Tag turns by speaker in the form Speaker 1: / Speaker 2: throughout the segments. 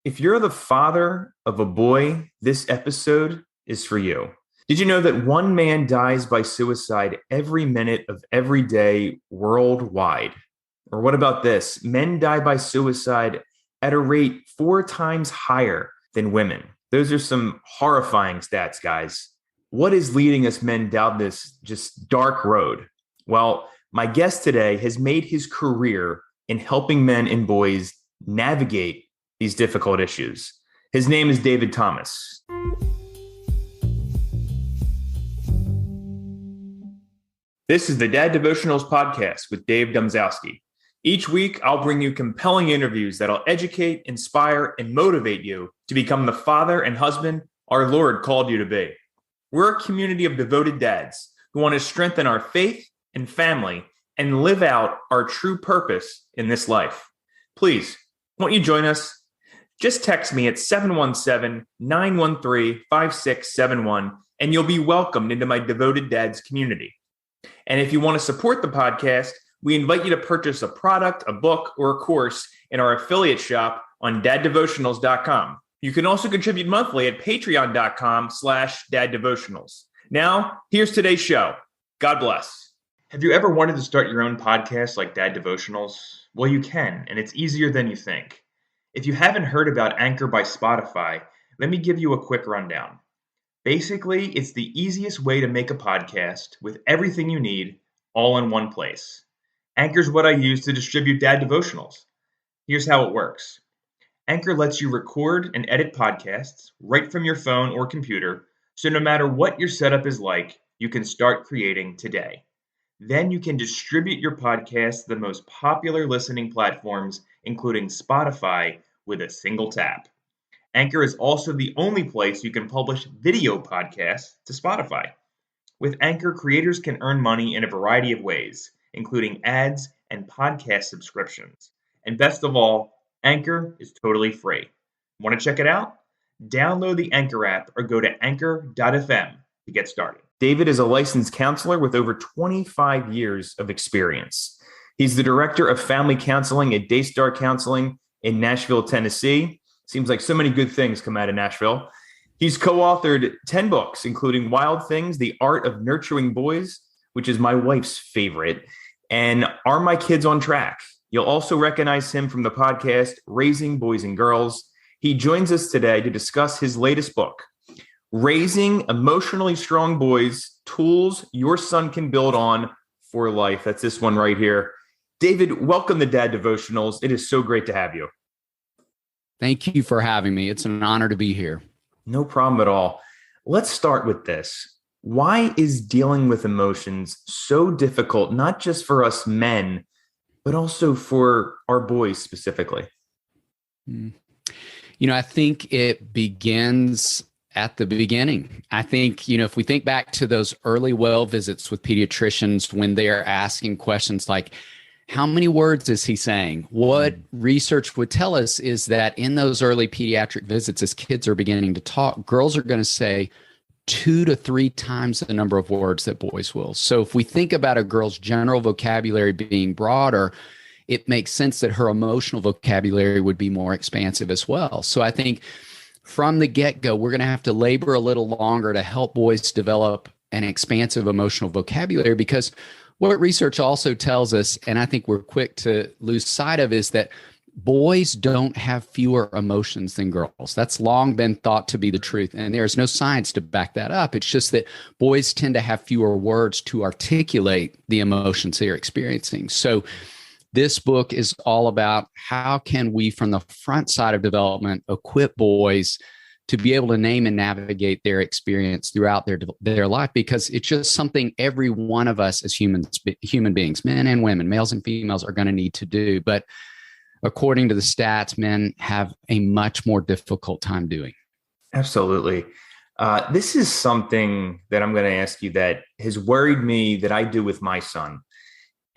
Speaker 1: If you're the father of a boy, this episode is for you. Did you know that one man dies by suicide every minute of every day worldwide? Or what about this? Men die by suicide at a rate 4 times higher than women. Those are some horrifying stats, guys. What is leading us men down this just dark road? Well, my guest today has made his career in helping men and boys navigate these difficult issues. His name is David Thomas. This is the Dad Devotionals podcast with Dave Domzalski. Each week, I'll bring you compelling interviews that'll educate, inspire, and motivate you to become the father and husband our Lord called you to be. We're a community of devoted dads who want to strengthen our faith and family and live out our true purpose in this life. Please, won't you join us? Just text me at 717-913-5671 and you'll be welcomed into my devoted dads community. And if you want to support the podcast, we invite you to purchase a product, a book, or a course in our affiliate shop on daddevotionals.com. You can also contribute monthly at patreon.com/daddevotionals. Now, here's today's show. God bless. Have you ever wanted to start your own podcast like Dad Devotionals? Well, you can, and it's easier than you think. If you haven't heard about Anchor by Spotify, let me give you a quick rundown. Basically, it's the easiest way to make a podcast with everything you need all in one place. Anchor's what I use to distribute Dad Devotionals. Here's how it works. Anchor lets you record and edit podcasts right from your phone or computer, so no matter what your setup is like, you can start creating today. Then you can distribute your podcast to the most popular listening platforms, including Spotify, with a single tap. Anchor is also the only place you can publish video podcasts to Spotify. With Anchor, creators can earn money in a variety of ways, including ads and podcast subscriptions. And best of all, Anchor is totally free. Want to check it out? Download the Anchor app or go to Anchor.fm to get started. David is a licensed counselor with over 25 years of experience. He's the director of family counseling at Daystar Counseling in Nashville, Tennessee. Seems like so many good things come out of Nashville. He's co-authored 10 books, including Wild Things, The Art of Nurturing Boys, which is my wife's favorite, and Are My Kids on Track? You'll also recognize him from the podcast, Raising Boys and Girls. He joins us today to discuss his latest book, Raising Emotionally Strong Boys, Tools Your Son Can Build On for Life. That's this one right here. David, welcome to Dad Devotionals. It is so great to have you.
Speaker 2: Thank you for having me. It's an honor to be here.
Speaker 1: No problem at all. Let's start with this. Why is dealing with emotions so difficult, not just for us men, but also for our boys specifically?
Speaker 2: I think it begins at the beginning. I think, if we think back to those early well visits with pediatricians when they're asking questions like, how many words is he saying? What research would tell us is that in those early pediatric visits, as kids are beginning to talk, girls are going to say 2 to 3 times the number of words that boys will. So if we think about a girl's general vocabulary being broader, it makes sense that her emotional vocabulary would be more expansive as well. So I think from the get-go, we're going to have to labor a little longer to help boys develop an expansive emotional vocabulary, because what research also tells us, and I think we're quick to lose sight of, is that boys don't have fewer emotions than girls. That's long been thought to be the truth, and there's no science to back that up. It's just that boys tend to have fewer words to articulate the emotions they're experiencing. So this book is all about how can we, from the front side of development, equip boys to be able to name and navigate their experience throughout their life, because it's just something every one of us as human beings, men and women, males and females, are going to need to do. But according to the stats, men have a much more difficult time doing.
Speaker 1: Absolutely. This is something that I'm going to ask you that has worried me, that I do with my son.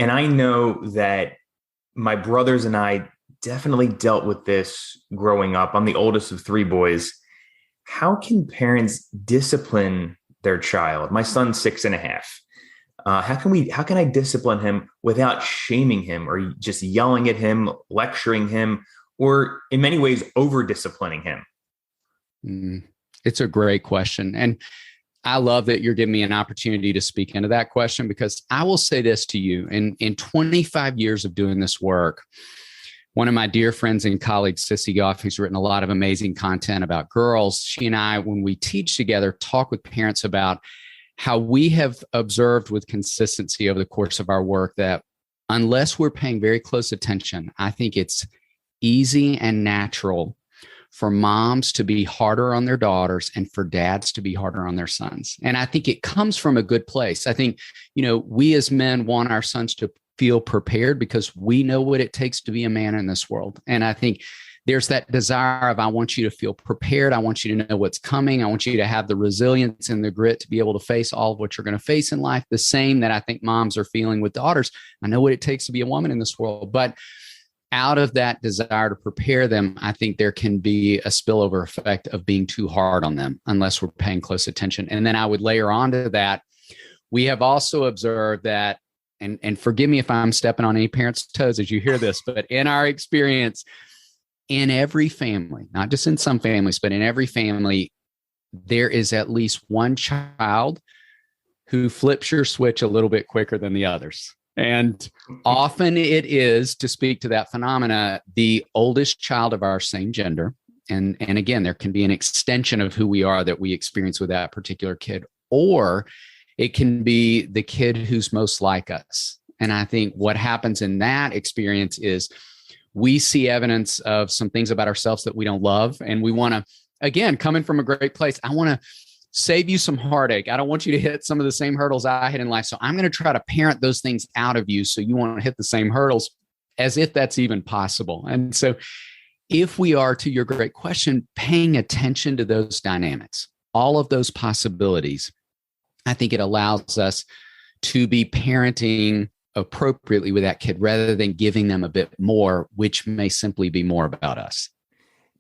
Speaker 1: And I know that my brothers and I definitely dealt with this growing up. I'm the oldest of 3 boys. How can parents discipline their child? My son's 6.5. How can I discipline him without shaming him or just yelling at him, lecturing him? or in many ways over disciplining him?
Speaker 2: It's a great question. And I love that you're giving me an opportunity to speak into that question, because I will say this to you. In 25 years of doing this work, one of my dear friends and colleagues, Sissy Goff, who's written a lot of amazing content about girls, she and I, when we teach together, talk with parents about how we have observed with consistency over the course of our work that unless we're paying very close attention, I think it's easy and natural for moms to be harder on their daughters and for dads to be harder on their sons. And I think it comes from a good place. I think, we as men want our sons to feel prepared because we know what it takes to be a man in this world. And I think there's that desire of, I want you to feel prepared. I want you to know what's coming. I want you to have the resilience and the grit to be able to face all of what you're going to face in life. The same that I think moms are feeling with daughters. I know what it takes to be a woman in this world, but out of that desire to prepare them, I think there can be a spillover effect of being too hard on them unless we're paying close attention. And then I would layer onto that, we have also observed that, and forgive me if I'm stepping on any parent's toes as you hear this, but in our experience, in every family, not just in some families, but in every family, there is at least one child who flips your switch a little bit quicker than the others. And often it is, to speak to that phenomena, the oldest child of our same gender. And again, there can be an extension of who we are that we experience with that particular kid, or it can be the kid who's most like us. And I think what happens in that experience is we see evidence of some things about ourselves that we don't love. And we want to, again, coming from a great place, I want to save you some heartache. I don't want you to hit some of the same hurdles I hit in life. So I'm going to try to parent those things out of you so you won't hit the same hurdles, as if that's even possible. And so if we are, to your great question, paying attention to those dynamics, all of those possibilities, I think it allows us to be parenting appropriately with that kid rather than giving them a bit more, which may simply be more about us.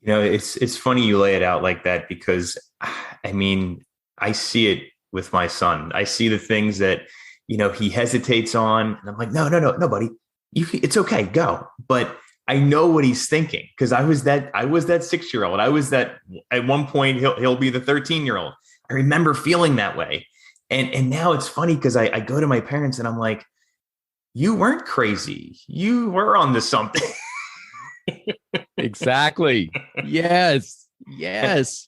Speaker 1: It's funny you lay it out like that, because I see it with my son. I see the things that, he hesitates on, and I'm like, no, buddy, it's okay, go. But I know what he's thinking, because I was that 6-year-old. I was that at one point he'll be the 13-year-old. I remember feeling that way. And now it's funny because I go to my parents and I'm like, you weren't crazy. You were onto something.
Speaker 2: Exactly. Yes.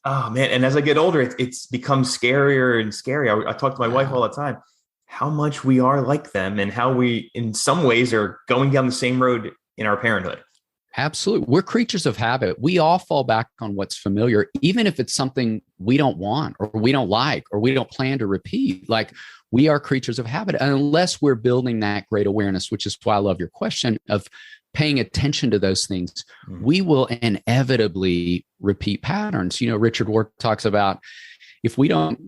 Speaker 1: Oh man. And as I get older, it's become scarier and scarier. I talk to my wife all the time, how much we are like them and how we, in some ways, are going down the same road in our parenthood.
Speaker 2: Absolutely. We're creatures of habit. We all fall back on what's familiar, even if it's something we don't want or we don't like or we don't plan to repeat. Like, we are creatures of habit. And unless we're building that great awareness, which is why I love your question of paying attention to those things, we will inevitably repeat patterns. Richard Ward talks about, if we don't,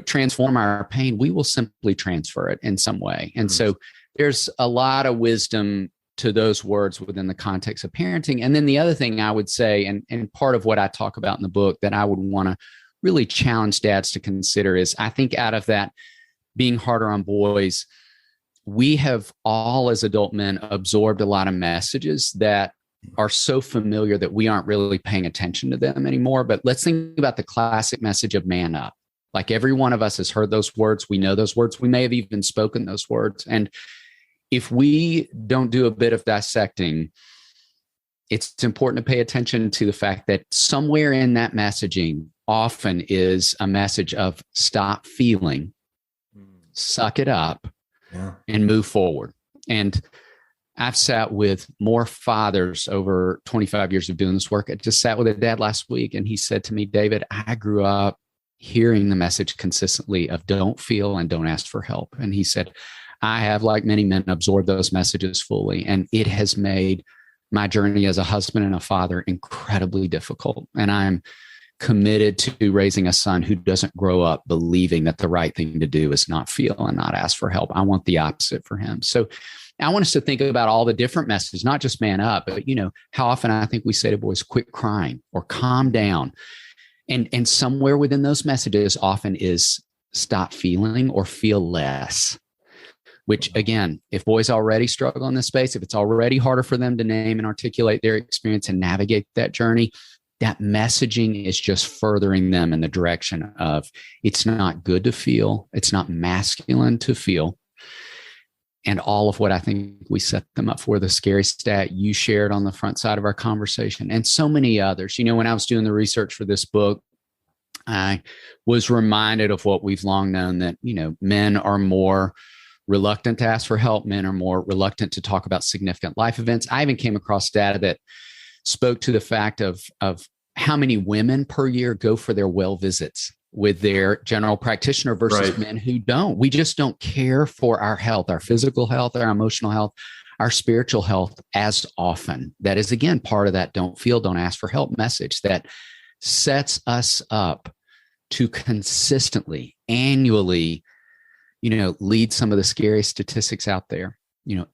Speaker 2: transform our pain, we will simply transfer it in some way. And so there's a lot of wisdom to those words within the context of parenting. And then the other thing I would say, and part of what I talk about in the book that I would want to really challenge dads to consider is, I think out of that being harder on boys, we have all as adult men absorbed a lot of messages that are so familiar that we aren't really paying attention to them anymore. But let's think about the classic message of man up. Like, every one of us has heard those words. We know those words. We may have even spoken those words. And if we don't do a bit of dissecting, it's important to pay attention to the fact that somewhere in that messaging often is a message of stop feeling, suck it up, and move forward. And I've sat with more fathers over 25 years of doing this work. I just sat with a dad last week, and he said to me, David, I grew up hearing the message consistently of don't feel and don't ask for help. And he said, I have, like many men, absorbed those messages fully. And it has made my journey as a husband and a father incredibly difficult. And I'm committed to raising a son who doesn't grow up believing that the right thing to do is not feel and not ask for help. I want the opposite for him. So I want us to think about all the different messages, not just man up, but how often I think we say to boys, quit crying or calm down. And somewhere within those messages often is stop feeling or feel less. which again, if boys already struggle in this space, if it's already harder for them to name and articulate their experience and navigate that journey, that messaging is just furthering them in the direction of it's not good to feel. It's not masculine to feel. And all of what I think we set them up for, the scary stat you shared on the front side of our conversation, and so many others. When I was doing the research for this book, I was reminded of what we've long known, that, men are more reluctant to ask for help. Men are more reluctant to talk about significant life events. I even came across data that spoke to the fact of how many women per year go for their well visits with their general practitioner versus men who don't. We just don't care for our health, our physical health, our emotional health, our spiritual health as often. That is, again, part of that don't feel, don't ask for help message that sets us up to consistently, annually, lead some of the scariest statistics out there.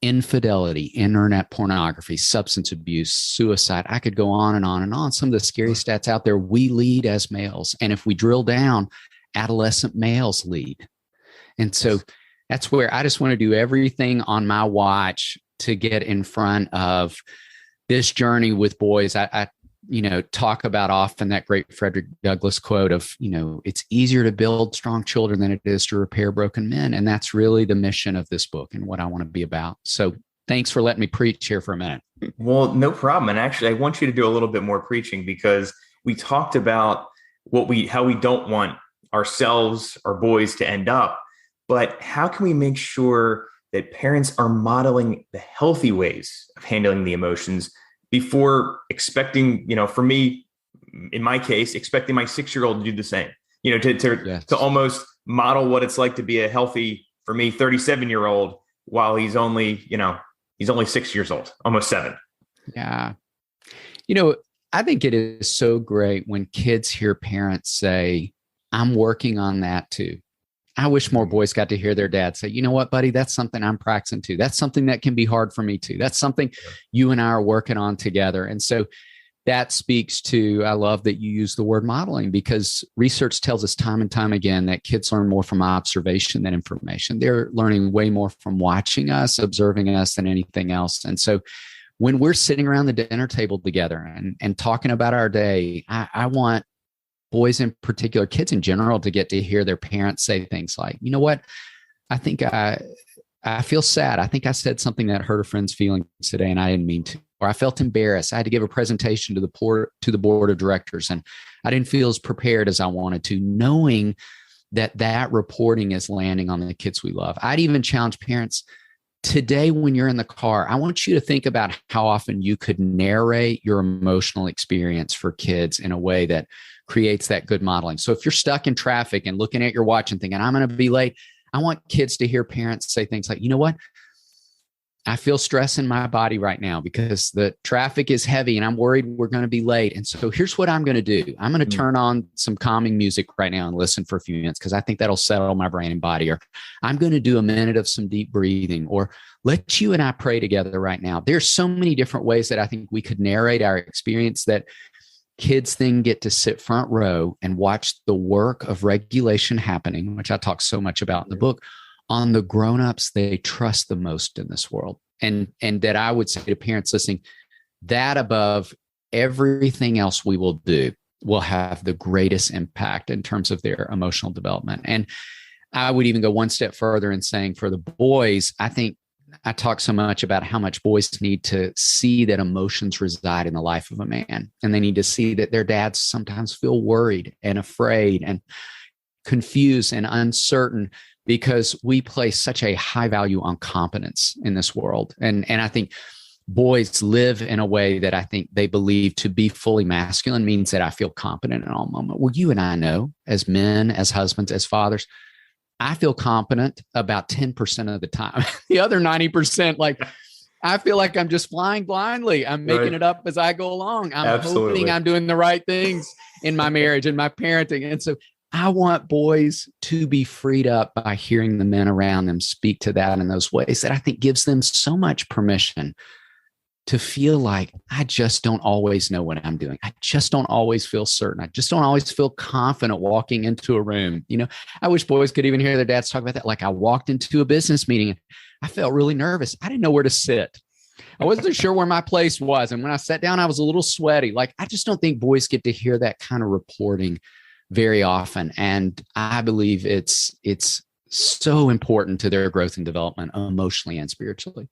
Speaker 2: Infidelity, internet pornography, substance abuse, suicide. I could go on and on and on. Some of the scary stats out there we lead as males. And if we drill down, adolescent males lead. And so that's where I just want to do everything on my watch to get in front of this journey with boys. I talk about often that great Frederick Douglass quote of, it's easier to build strong children than it is to repair broken men. And that's really the mission of this book and what I want to be about. So thanks for letting me preach here for a minute.
Speaker 1: Well, no problem. And actually, I want you to do a little bit more preaching, because we talked about how we don't want ourselves, our boys, to end up, but how can we make sure that parents are modeling the healthy ways of handling the emotions before expecting, for me, in my case, expecting my 6-year-old to do the same, to almost model what it's like to be a healthy, for me, 37-year-old while he's only 6 years old, almost 7.
Speaker 2: Yeah. I think it is so great when kids hear parents say, I'm working on that too. I wish more boys got to hear their dad say, you know what, buddy, that's something I'm practicing too. That's something that can be hard for me too. That's something you and I are working on together. And so that speaks to, I love that you use the word modeling, because research tells us time and time again that kids learn more from observation than information. They're learning way more from watching us, observing us than anything else. And so when we're sitting around the dinner table together and talking about our day, I want boys in particular, kids in general, to get to hear their parents say things like, you know what, I think I feel sad. I think I said something that hurt a friend's feelings today and I didn't mean to. Or I felt embarrassed. I had to give a presentation to the board of directors and I didn't feel as prepared as I wanted to, knowing that reporting is landing on the kids we love. I'd even challenge parents today, when you're in the car, I want you to think about how often you could narrate your emotional experience for kids in a way that creates that good modeling. So if you're stuck in traffic and looking at your watch and thinking, I'm going to be late, I want kids to hear parents say things like, you know what? I feel stress in my body right now because the traffic is heavy and I'm worried we're going to be late. And so here's what I'm going to do. I'm going to turn on some calming music right now and listen for a few minutes because I think that'll settle my brain and body. Or I'm going to do a minute of some deep breathing, or let you and I pray together right now. There's so many different ways that I think we could narrate our experience that kids then get to sit front row and watch the work of regulation happening, which I talk so much about in the book, on the grownups they trust the most in this world. And that I would say to parents listening, that above everything else we will do will have the greatest impact in terms of their emotional development. And I would even go one step further in saying for the boys, I think I talk so much about how much boys need to see that emotions reside in the life of a man. And they need to see that their dads sometimes feel worried and afraid and confused and uncertain, because we place such a high value on competence in this world. And I think boys live in a way that I think they believe to be fully masculine means that I feel competent in all moment. Well, you and I know, as men, as husbands, as fathers, I feel competent about 10% of the time. The other 90%, like, I feel like I'm just flying blindly. I'm making it up as I go along. I'm hoping I'm doing the right things in my marriage and my parenting. And so I want boys to be freed up by hearing the men around them speak to that in those ways that I think gives them so much permission to feel like I just don't always know what I'm doing. I just don't always feel certain. I just don't always feel confident walking into a room. I wish boys could even hear their dads talk about that. Like I walked into a business meeting and I felt really nervous. I didn't know where to sit. I wasn't sure where my place was. And when I sat down, I was a little sweaty. Like, I just don't think boys get to hear that kind of reporting very often. And I believe it's so important to their growth and development emotionally and spiritually.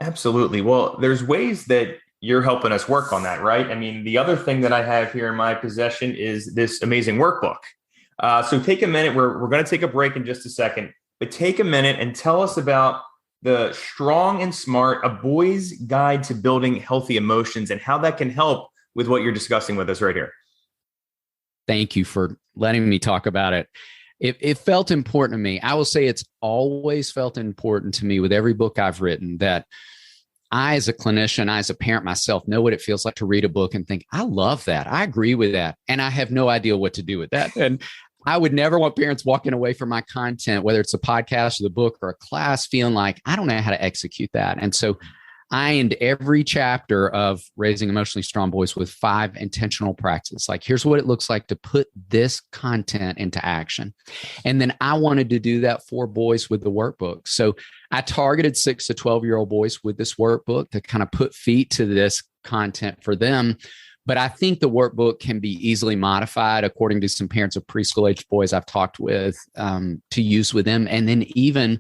Speaker 1: Absolutely. Well, there's ways that you're helping us work on that, right? I mean, the other thing that I have here in my possession is this amazing workbook. So take a minute. We're going to take a break in just a second, but take a minute and tell us about the Strong and Smart, a boy's guide to building healthy emotions, and how that can help with what you're discussing with us right here.
Speaker 2: Thank you for letting me talk about it. It felt important to me. I will say it's always felt important to me with every book I've written that I, as a clinician, I, as a parent myself, know what it feels like to read a book and think, I love that. I agree with that. And I have no idea what to do with that. And I would never want parents walking away from my content, whether it's a podcast or the book or a class, feeling like I don't know how to execute that. And so I end every chapter of Raising Emotionally Strong Boys with 5 intentional practices. Like, here's what it looks like to put this content into action. And then I wanted to do that for boys with the workbook. So I targeted 6 to 12-year-old boys with this workbook to kind of put feet to this content for them. But I think the workbook can be easily modified according to some parents of preschool-aged boys I've talked with to use with them. And then even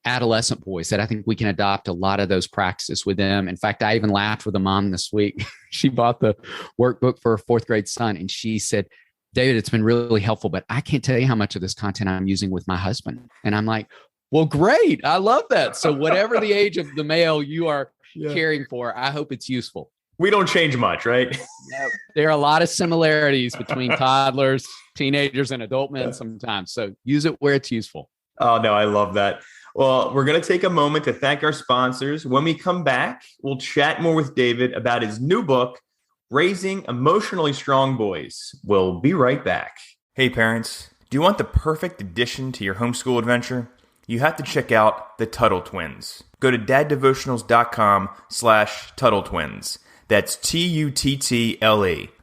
Speaker 2: adolescent boys, that I think we can adopt a lot of those practices with them. In fact, I even laughed with a mom this week. She bought the workbook for her 4th grade son. And she said, David, it's been really helpful, but I can't tell you how much of this content I'm using with my husband. And I'm like, well, great. I love that. So whatever the age of the male you are caring for, I hope it's useful.
Speaker 1: We don't change much, right?
Speaker 2: Yep. There are a lot of similarities between toddlers, teenagers, and adult men sometimes. So use it where it's useful.
Speaker 1: Oh, no, I love that. Well, we're going to take a moment to thank our sponsors. When we come back, we'll chat more with David about his new book, Raising Emotionally Strong Boys. We'll be right back. Hey, parents, do you want the perfect addition to your homeschool adventure? You have to check out the Tuttle Twins. Go to daddevotionals.com/Tuttle Twins. That's Tuttle.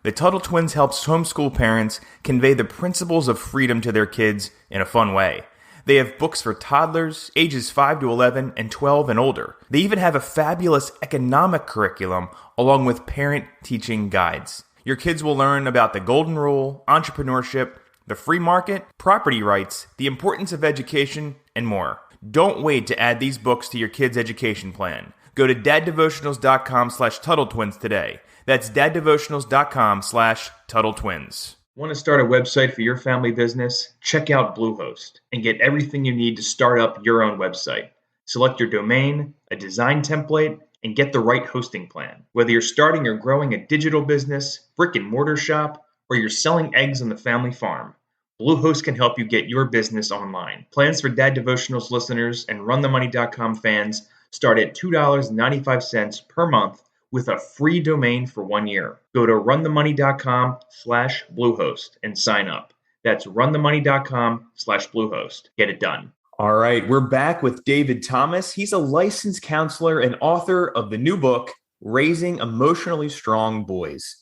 Speaker 1: The Tuttle Twins helps homeschool parents convey the principles of freedom to their kids in a fun way. They have books for toddlers, ages 5 to 11 and 12 and older. They even have a fabulous economic curriculum along with parent teaching guides. Your kids will learn about the golden rule, entrepreneurship, the free market, property rights, the importance of education, and more. Don't wait to add these books to your kids' education plan. Go to daddevotionals.com/Tuttle Twins today. That's daddevotionals.com/Tuttle Twins. Want to start a website for your family business? Check out Bluehost and get everything you need to start up your own website. Select your domain, a design template, and get the right hosting plan. Whether you're starting or growing a digital business, brick and mortar shop, or you're selling eggs on the family farm, Bluehost can help you get your business online. Plans for Dad Devotionals listeners and RunTheMoney.com fans start at $2.95 per month with a free domain for 1 year. Go to runthemoney.com/Bluehost and sign up. That's runthemoney.com/Bluehost. Get it done. All right, we're back with David Thomas. He's a licensed counselor and author of the new book, Raising Emotionally Strong Boys.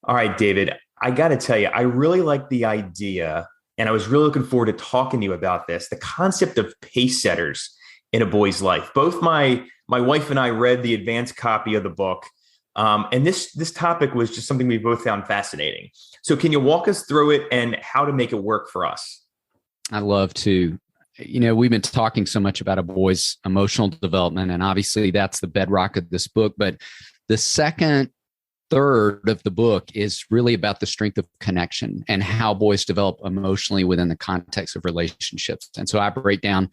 Speaker 1: All right, David, I got to tell you, I really like the idea, and I was really looking forward to talking to you about this, the concept of pace setters in a boy's life. Both my wife and I read the advanced copy of the book, and this topic was just something we both found fascinating. So can you walk us through it and how to make it work for us?
Speaker 2: I love to. We've been talking so much about a boy's emotional development, and obviously that's the bedrock of this book. But the second third of the book is really about the strength of connection and how boys develop emotionally within the context of relationships. And so I break down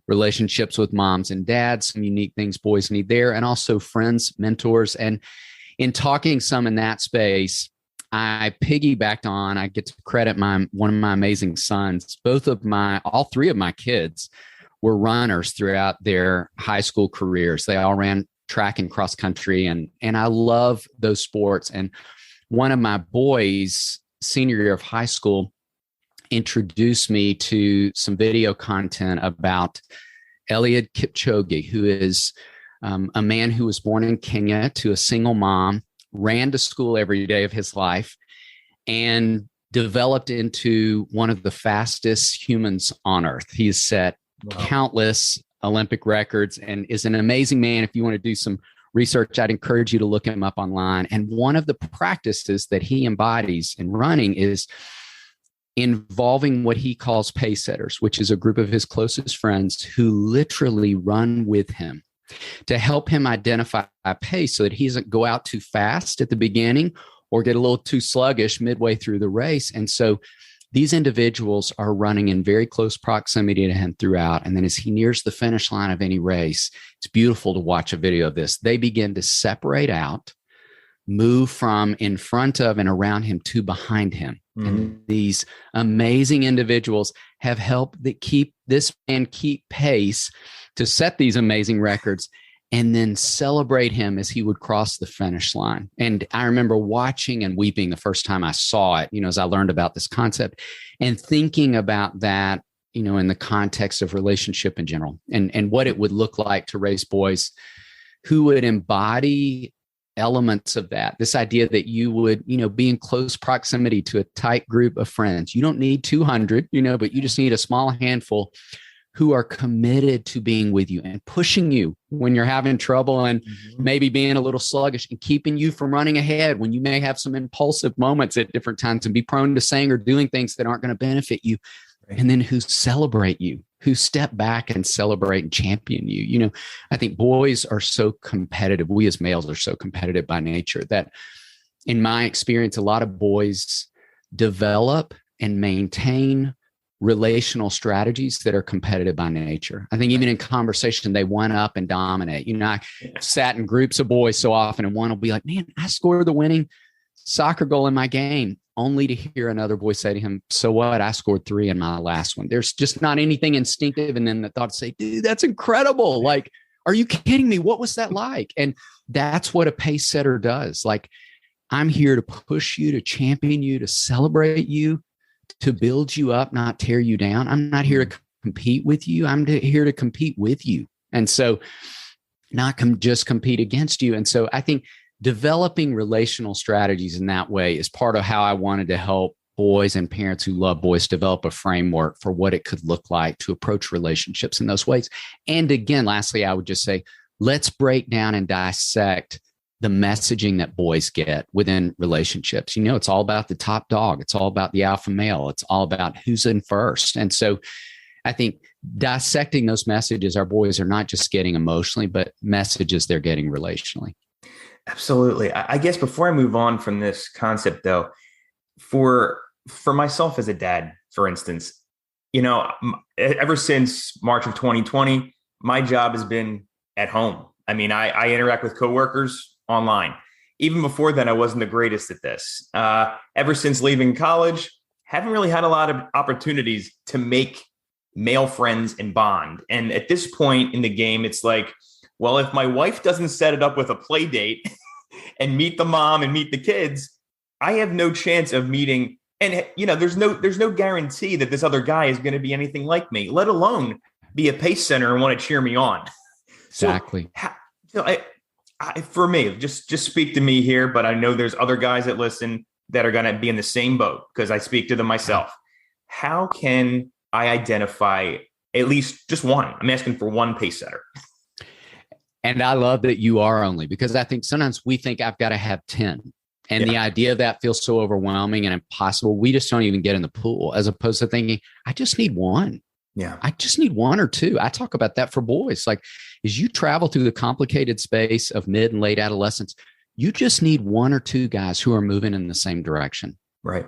Speaker 2: relationships with moms and dads, some unique things boys need there, and also friends, mentors. And in talking some in that space, I piggybacked on, I get to credit one of my amazing sons. All 3 of my kids were runners throughout their high school careers. They all ran track and cross country. And I love those sports. And one of my boys, senior year of high school, introduced me to some video content about Elliot Kipchoge, who is a man who was born in Kenya to a single mom, ran to school every day of his life, and developed into one of the fastest humans on earth. He's set countless Olympic records and is an amazing man. If you want to do some research, I'd encourage you to look him up online. And one of the practices that he embodies in running is involving what he calls pace setters, which is a group of his closest friends who literally run with him to help him identify a pace so that he doesn't go out too fast at the beginning or get a little too sluggish midway through the race. And so these individuals are running in very close proximity to him throughout. And then as he nears the finish line of any race, it's beautiful to watch a video of this. They begin to separate out, move from in front of and around him to behind him. Mm. And these amazing individuals have helped that keep this man keep pace to set these amazing records and then celebrate him as he would cross the finish line. And I remember watching and weeping the first time I saw it, as I learned about this concept and thinking about that, in the context of relationship in general and what it would look like to raise boys who would embody elements of that. This idea that you would, be in close proximity to a tight group of friends. You don't need 200, but you just need a small handful who are committed to being with you and pushing you when you're having trouble and maybe being a little sluggish and keeping you from running ahead when you may have some impulsive moments at different times and be prone to saying or doing things that aren't going to benefit you. Right. And then who celebrate you, who step back and celebrate and champion you. I think boys are so competitive. We as males are so competitive by nature that in my experience, a lot of boys develop and maintain relational strategies that are competitive by nature. I think even in conversation, they one up and dominate. I sat in groups of boys so often and one will be like, man, I scored the winning soccer goal in my game, only to hear another boy say to him, so what? I scored 3 in my last one. There's just not anything instinctive. And then the thought to say, dude, that's incredible. Like, are you kidding me? What was that like? And that's what a pace setter does. Like, I'm here to push you, to champion you, to celebrate you, to build you up, not tear you down. I'm not here to compete with you. I'm here to compete with you. And so not just compete against you. And so I think developing relational strategies in that way is part of how I wanted to help boys and parents who love boys develop a framework for what it could look like to approach relationships in those ways. And again, lastly, I would just say, let's break down and dissect the messaging that boys get within relationships. It's all about the top dog. It's all about the alpha male. It's all about who's in first. And so I think dissecting those messages, our boys are not just getting emotionally, but messages they're getting relationally.
Speaker 1: Absolutely. I guess before I move on from this concept, though, for myself as a dad, for instance, ever since March of 2020, my job has been at home. I mean, I interact with coworkers online. Even before then, I wasn't the greatest at this. Ever since leaving college, haven't really had a lot of opportunities to make male friends and bond. And at this point in the game, it's like, well, if my wife doesn't set it up with a play date and meet the mom and meet the kids, I have no chance of meeting. And, there's no guarantee that this other guy is going to be anything like me, let alone be a pace center and want to cheer me on.
Speaker 2: Exactly.
Speaker 1: For me, just speak to me here, but I know there's other guys that listen that are going to be in the same boat because I speak to them myself. How can I identify at least just one? I'm asking for one pace setter.
Speaker 2: And I love that you are only, because I think sometimes we think I've got to have 10. And the idea of that feels so overwhelming and impossible. We just don't even get in the pool, as opposed to thinking, I just need one. Yeah. I just need 1 or 2. I talk about that for boys. Like, as you travel through the complicated space of mid and late adolescence, you just need 1 or 2 guys who are moving in the same direction. Right.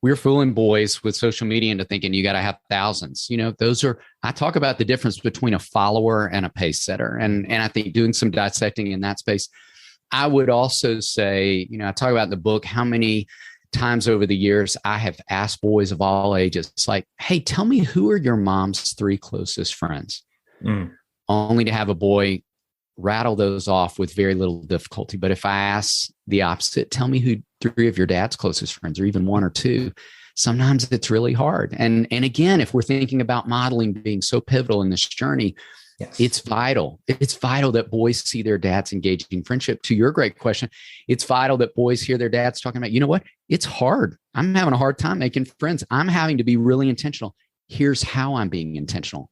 Speaker 2: We're fooling boys with social media into thinking you got to have thousands. I talk about the difference between a follower and a pace setter. And I think doing some dissecting in that space, I would also say, I talk about in the book how many times over the years I have asked boys of all ages, it's like, hey, tell me, who are your mom's 3 closest friends? Only to have a boy rattle those off with very little difficulty. But if I ask the opposite, tell me who 3 of your dad's closest friends, or even 1 or 2, sometimes it's really hard. And again, if we're thinking about modeling being so pivotal in this journey,
Speaker 1: Yes.
Speaker 2: It's vital. It's vital that boys see their dads engaging in friendship. To your great question, it's vital that boys hear their dads talking about, you know what? It's hard. I'm having a hard time making friends. I'm having to be really intentional. Here's how I'm being intentional.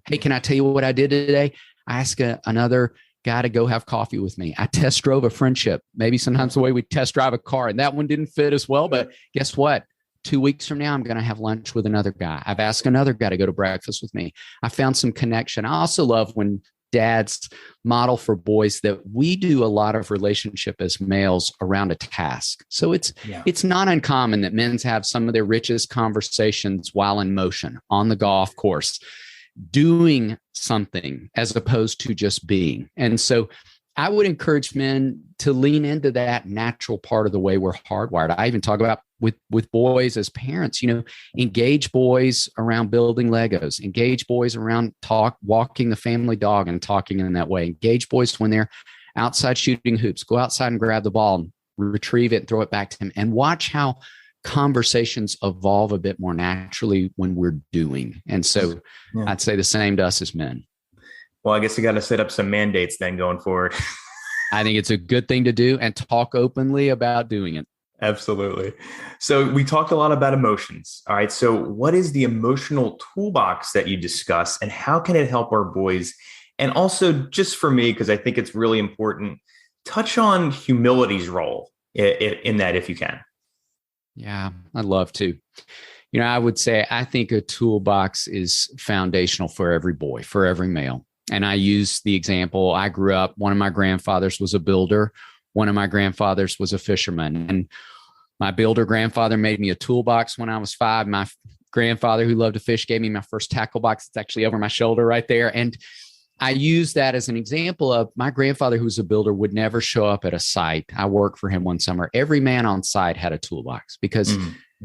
Speaker 2: Hey, can I tell you what I did today? I asked another guy to go have coffee with me. I test drove a friendship. Maybe sometimes the way we test drive a car, and that one didn't fit as well. But guess what? 2 weeks from now, I'm going to have lunch with another guy. I've asked another guy to go to breakfast with me. I found some connection. I also love when dads model for boys that we do a lot of relationship as males around a task. So it's not uncommon that men have some of their richest conversations while in motion on the golf course, doing something as opposed to just being. And so I would encourage men to lean into that natural part of the way we're hardwired. I even talk about with boys as parents, engage boys around building Legos, engage boys around walking the family dog and talking in that way, engage boys when they're outside shooting hoops, go outside and grab the ball and retrieve it and throw it back to him, and watch how conversations evolve a bit more naturally when we're doing. And so I'd say the same to us as men.
Speaker 1: Well, I guess you got to set up some mandates then going forward.
Speaker 2: I think it's a good thing to do and talk openly about doing it.
Speaker 1: Absolutely. So we talked a lot about emotions. All right. So what is the emotional toolbox that you discuss, and how can it help our boys? And also, just for me, because I think it's really important, touch on humility's role in that, if you can.
Speaker 2: Yeah, I'd love to. I would say I think a toolbox is foundational for every boy, for every male. And I use the example, I grew up, one of my grandfathers was a builder. One of my grandfathers was a fisherman. And my builder grandfather made me a toolbox when I was 5. My grandfather, who loved to fish, gave me my first tackle box. It's actually over my shoulder right there. And I use that as an example of my grandfather, who's a builder, would never show up at a site. I worked for him one summer. Every man on site had a toolbox because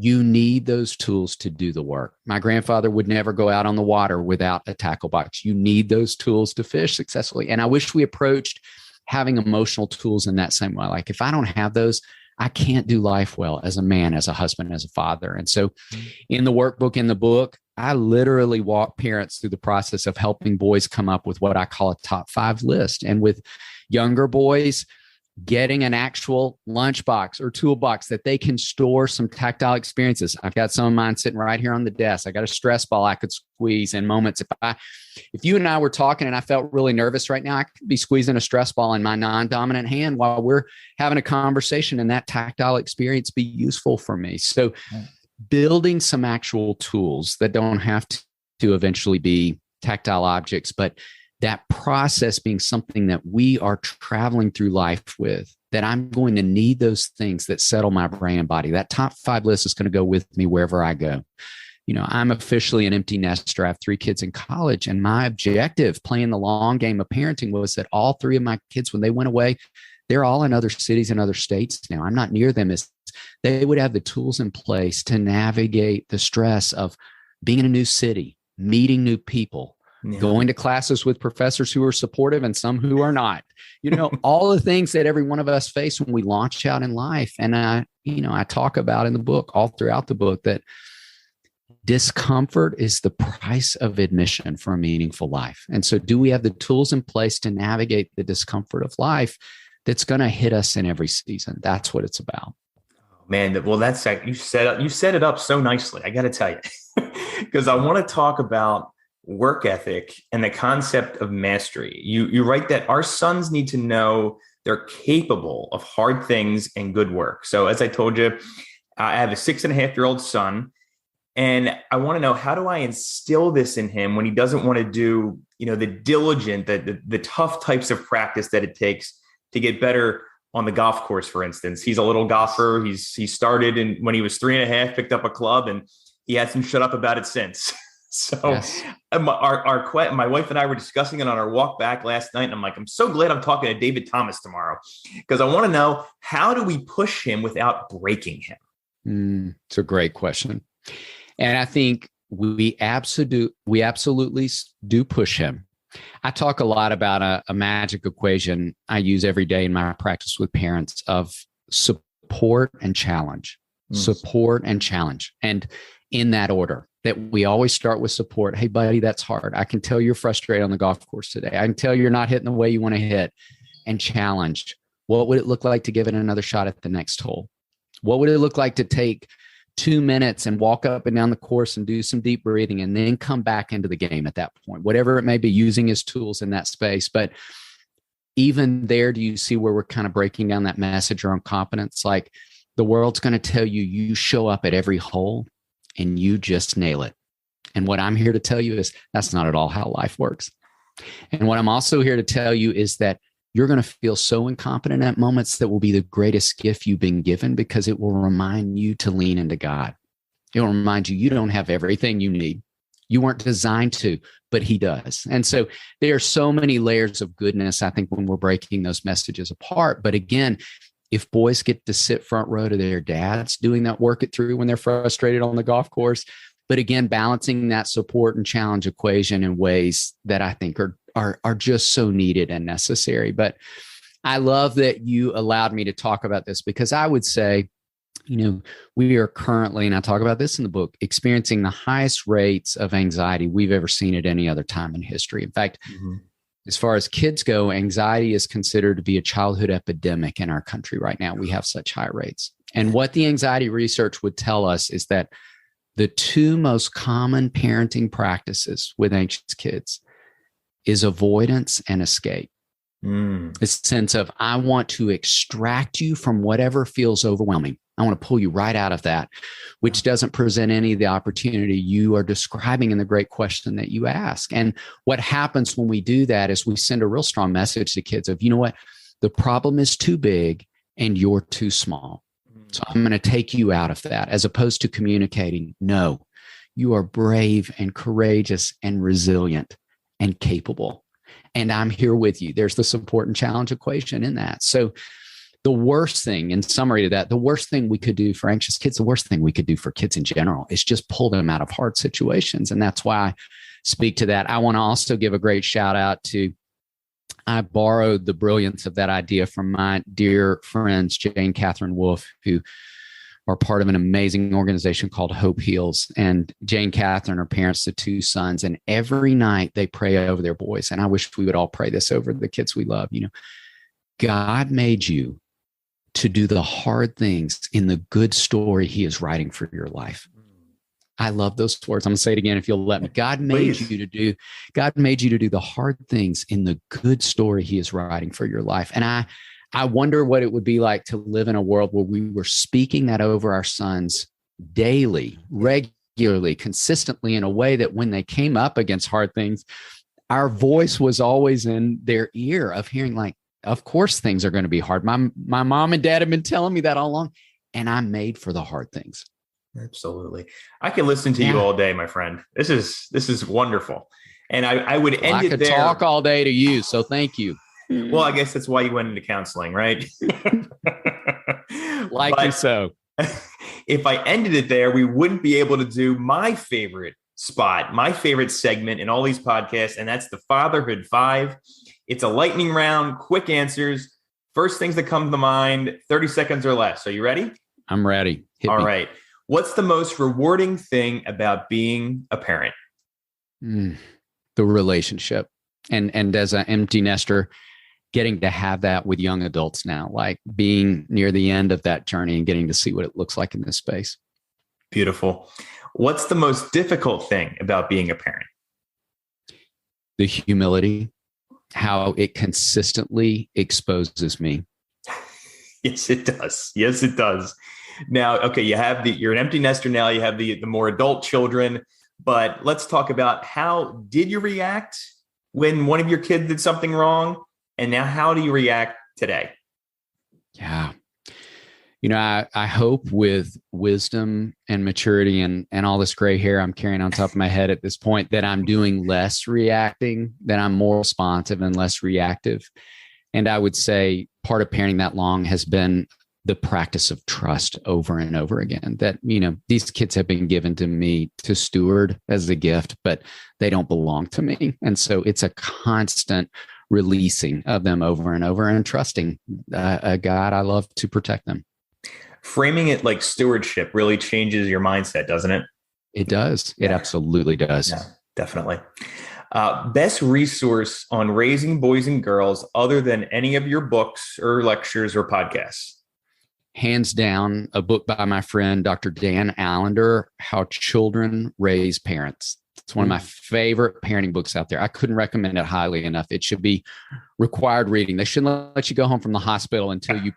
Speaker 2: you need those tools to do the work. My grandfather would never go out on the water without a tackle box. You need those tools to fish successfully. And I wish we approached having emotional tools in that same way. Like, if I don't have those, I can't do life well as a man, as a husband, as a father. And so in the workbook, in the book, I literally walk parents through the process of helping boys come up with what I call a top 5 list. And with younger boys, getting an actual lunchbox or toolbox that they can store some tactile experiences. I've got some of mine sitting right here on the desk. I got a stress ball I could squeeze in moments. If you and I were talking and I felt really nervous right now, I could be squeezing a stress ball in my non-dominant hand while we're having a conversation, and that tactile experience be useful for me. So building some actual tools that don't have to eventually be tactile objects, but that process being something that we are traveling through life with, that I'm going to need those things that settle my brain and body. That top 5 list is going to go with me wherever I go. I'm officially an empty nester. I have 3 kids in college, and my objective playing the long game of parenting was that all 3 of my kids, when they went away, they're all in other cities and other states now. I'm not near them. They would have the tools in place to navigate the stress of being in a new city, meeting new people, going to classes with professors who are supportive and some who are not, all the things that every one of us face when we launch out in life. And I talk about in the book, all throughout the book, that discomfort is the price of admission for a meaningful life. And so do we have the tools in place to navigate the discomfort of life that's going to hit us in every season? That's what it's about.
Speaker 1: Man, well, that's you set it up so nicely. I got to tell you, because I want to talk about work ethic and the concept of mastery. You write that our sons need to know they're capable of hard things and good work. So as I told you, I have a 6.5-year-old son, and I want to know, how do I instill this in him when he doesn't want to do, the diligent, the tough types of practice that it takes to get better on the golf course, for instance. He's a little golfer. He started when he was 3.5, picked up a club, and he hasn't shut up about it since. So yes. My wife and I were discussing it on our walk back last night. And I'm like, I'm so glad I'm talking to David Thomas tomorrow, because I want to know, how do we push him without breaking him?
Speaker 2: It's a great question. And I think we absolutely do push him. I talk a lot about a magic equation I use every day in my practice with parents of support and challenge, support and challenge. And in that order, that we always start with support. Hey, buddy, that's hard. I can tell you're frustrated on the golf course today. I can tell you're not hitting the way you want to hit. And challenge. What would it look like to give it another shot at the next hole? What would it look like to take 2 minutes and walk up and down the course and do some deep breathing and then come back into the game at that point, whatever it may be, using his tools in that space. But even there, do you see where we're kind of breaking down that message around competence? Like, the world's going to tell you, you show up at every hole and you just nail it. And what I'm here to tell you is that's not at all how life works. And what I'm also here to tell you is that you're going to feel so incompetent at moments that will be the greatest gift you've been given, because it will remind you to lean into God. It will remind you, you don't have everything you need. You weren't designed to, but he does. And so there are so many layers of goodness, I think, when we're breaking those messages apart. But again, if boys get to sit front row to their dads doing that, work it through when they're frustrated on the golf course, but again, balancing that support and challenge equation in ways that I think are just so needed and necessary. But I love that you allowed me to talk about this, because I would say, we are currently, and I talk about this in the book, experiencing the highest rates of anxiety we've ever seen at any other time in history. In fact, as far as kids go, anxiety is considered to be a childhood epidemic in our country right now. We have such high rates. And what the anxiety research would tell us is that the two most common parenting practices with anxious kids is avoidance and escape. This sense of, I want to extract you from whatever feels overwhelming. I want to pull you right out of that, which doesn't present any of the opportunity you are describing in the great question that you ask. And what happens when we do that is we send a real strong message to kids of, you know what, the problem is too big and you're too small. So I'm going to take you out of that, as opposed to communicating, no, you are brave and courageous and resilient and capable. And I'm here with you. There's the support and challenge equation in that. So the worst thing, in summary to that, the worst thing we could do for anxious kids, the worst thing we could do for kids in general, is just pull them out of hard situations. And that's why I speak to that. I want to also give a great shout out to, I borrowed the brilliance of that idea from my dear friends, Jane Catherine Wolfe, who are part of an amazing organization called Hope Heals. And Jane Catherine are parents to two sons. And every night they pray over their boys. And I wish we would all pray this over the kids we love. God made you to do the hard things in the good story he is writing for your life. I love those words. I'm going to say it again if you'll let me. God made you to do the hard things in the good story he is writing for your life. And I wonder what it would be like to live in a world where we were speaking that over our sons daily, regularly, consistently, in a way that when they came up against hard things, our voice was always in their ear of hearing, like, of course things are going to be hard. My mom and dad have been telling me that all along, and I'm made for the hard things.
Speaker 1: Absolutely. I can listen to you all day, my friend. This is wonderful. And I would end it there.
Speaker 2: I could talk all day to you, so thank you.
Speaker 1: Well, I guess that's why you went into counseling, right?
Speaker 2: Likely so.
Speaker 1: If I ended it there, we wouldn't be able to do my favorite spot, my favorite segment in all these podcasts, and that's the Fatherhood 5. It's a lightning round, quick answers, first things that come to mind, 30 seconds or less. Are you ready?
Speaker 2: I'm ready. Hit
Speaker 1: all
Speaker 2: me.
Speaker 1: Right. What's the most rewarding thing about being a parent?
Speaker 2: The relationship. And as an empty nester, getting to have that with young adults now, like being near the end of that journey and getting to see what it looks like in this space.
Speaker 1: Beautiful. What's the most difficult thing about being a parent?
Speaker 2: The humility, how it consistently exposes me.
Speaker 1: Yes, it does. Yes, it does. Now, okay, you're an empty nester now, you have the more adult children, but let's talk about, how did you react when one of your kids did something wrong? And now how do you react today?
Speaker 2: Yeah. I hope with wisdom and maturity and all this gray hair I'm carrying on top of my head at this point, that I'm doing less reacting, that I'm more responsive and less reactive. And I would say part of parenting that long has been the practice of trust over and over again, that, these kids have been given to me to steward as a gift, but they don't belong to me. And so it's a constant releasing of them over and over, and trusting a God I love to protect them.
Speaker 1: Framing it like stewardship really changes your mindset, doesn't it?
Speaker 2: It does. It absolutely does.
Speaker 1: Yeah, definitely. Best resource on raising boys and girls other than any of your books or lectures or podcasts?
Speaker 2: Hands down, a book by my friend, Dr. Dan Allender, How Children Raise Parents. It's one of my favorite parenting books out there. I couldn't recommend it highly enough. It should be required reading. They shouldn't let you go home from the hospital until you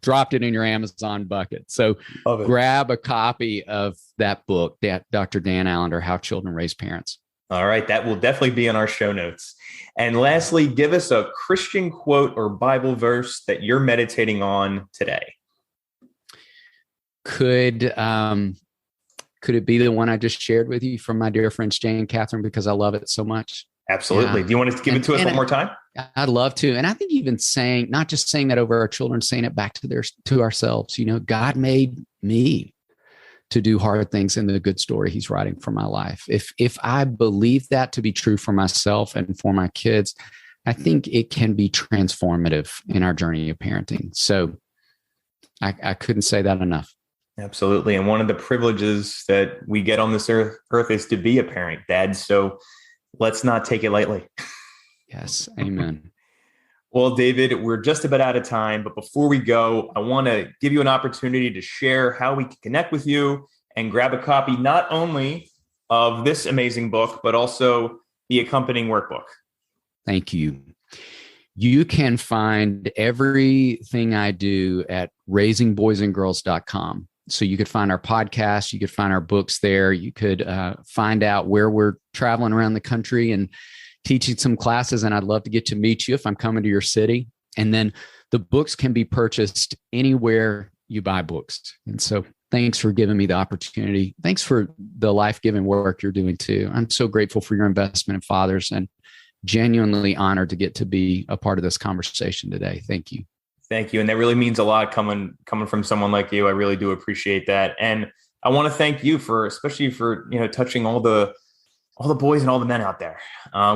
Speaker 2: dropped it in your Amazon bucket. So grab a copy of that book, Dr. Dan Allender, How Children Raise Parents.
Speaker 1: All right. That will definitely be in our show notes. And lastly, give us a Christian quote or Bible verse that you're meditating on today.
Speaker 2: Could it be the one I just shared with you from my dear friends Jay and Catherine, because I love it so much?
Speaker 1: Absolutely. Do you want to give it to us one more time?
Speaker 2: I'd love to. And I think even not just saying that over our children, saying it back to ourselves. God made me to do hard things in the good story he's writing for my life. If I believe that to be true for myself and for my kids, I think it can be transformative in our journey of parenting. So I couldn't say that enough.
Speaker 1: Absolutely. And one of the privileges that we get on this earth is to be a parent, Dad. So let's not take it lightly.
Speaker 2: Yes. Amen.
Speaker 1: Well, David, we're just about out of time. But before we go, I want to give you an opportunity to share how we can connect with you and grab a copy, not only of this amazing book, but also the accompanying workbook.
Speaker 2: Thank you. You can find everything I do at raisingboysandgirls.com. So you could find our podcast, you could find our books there. You could find out where we're traveling around the country and teaching some classes. And I'd love to get to meet you if I'm coming to your city. And then the books can be purchased anywhere you buy books. And so thanks for giving me the opportunity. Thanks for the life-giving work you're doing too. I'm so grateful for your investment in fathers and genuinely honored to get to be a part of this conversation today. Thank you.
Speaker 1: Thank you. And that really means a lot coming from someone like you. I really do appreciate that. And I want to thank you especially for touching all the boys and all the men out there.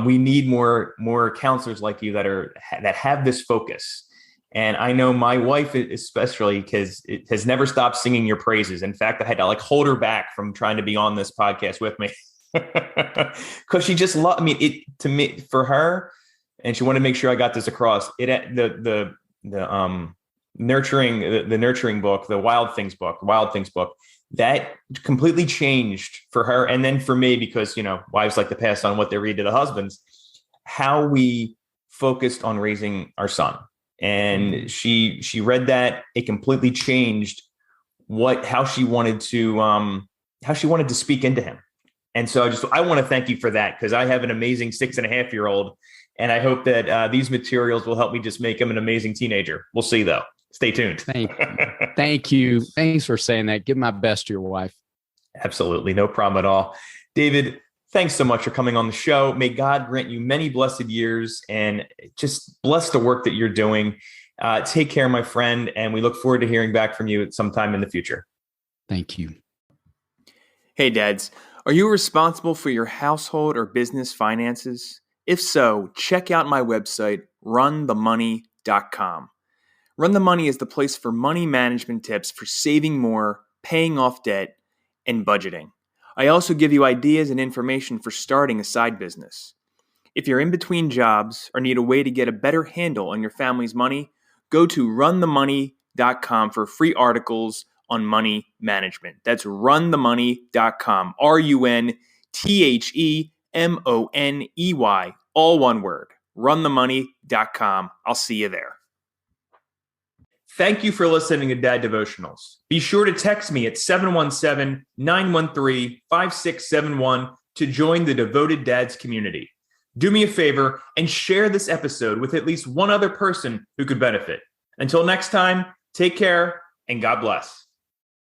Speaker 1: We need more counselors like you that have this focus. And I know my wife, especially, because it has never stopped singing your praises. In fact, I had to hold her back from trying to be on this podcast with me because she just loved it to me, for her. And she wanted to make sure I got this across. The nurturing book, the Wild Things book, that completely changed for her. And then for me, because, wives like to pass on what they read to the husbands, how we focused on raising our son. And she read that. It completely changed how she wanted to speak into him. And so I want to thank you for that, because I have an amazing 6.5-year-old. And I hope that these materials will help me just make him an amazing teenager. We'll see, though. Stay tuned.
Speaker 2: Thank you. Thanks for saying that. Give my best to your wife.
Speaker 1: Absolutely. No problem at all. David, thanks so much for coming on the show. May God grant you many blessed years and just bless the work that you're doing. Take care, my friend. And we look forward to hearing back from you at some time in the future.
Speaker 2: Thank you.
Speaker 3: Hey, dads. Are you responsible for your household or business finances? If so, check out my website, runthemoney.com. Run the Money is the place for money management tips for saving more, paying off debt, and budgeting. I also give you ideas and information for starting a side business. If you're in between jobs or need a way to get a better handle on your family's money, go to runthemoney.com for free articles on money management. That's runthemoney.com. RUNTHEMONEY, all one word. Runthemoney.com. I'll see you there.
Speaker 1: Thank you for listening to Dad Devotionals. Be sure to text me at 717-913-5671 to join the Devoted Dads community. Do me a favor and share this episode with at least one other person who could benefit. Until next time, take care and God bless.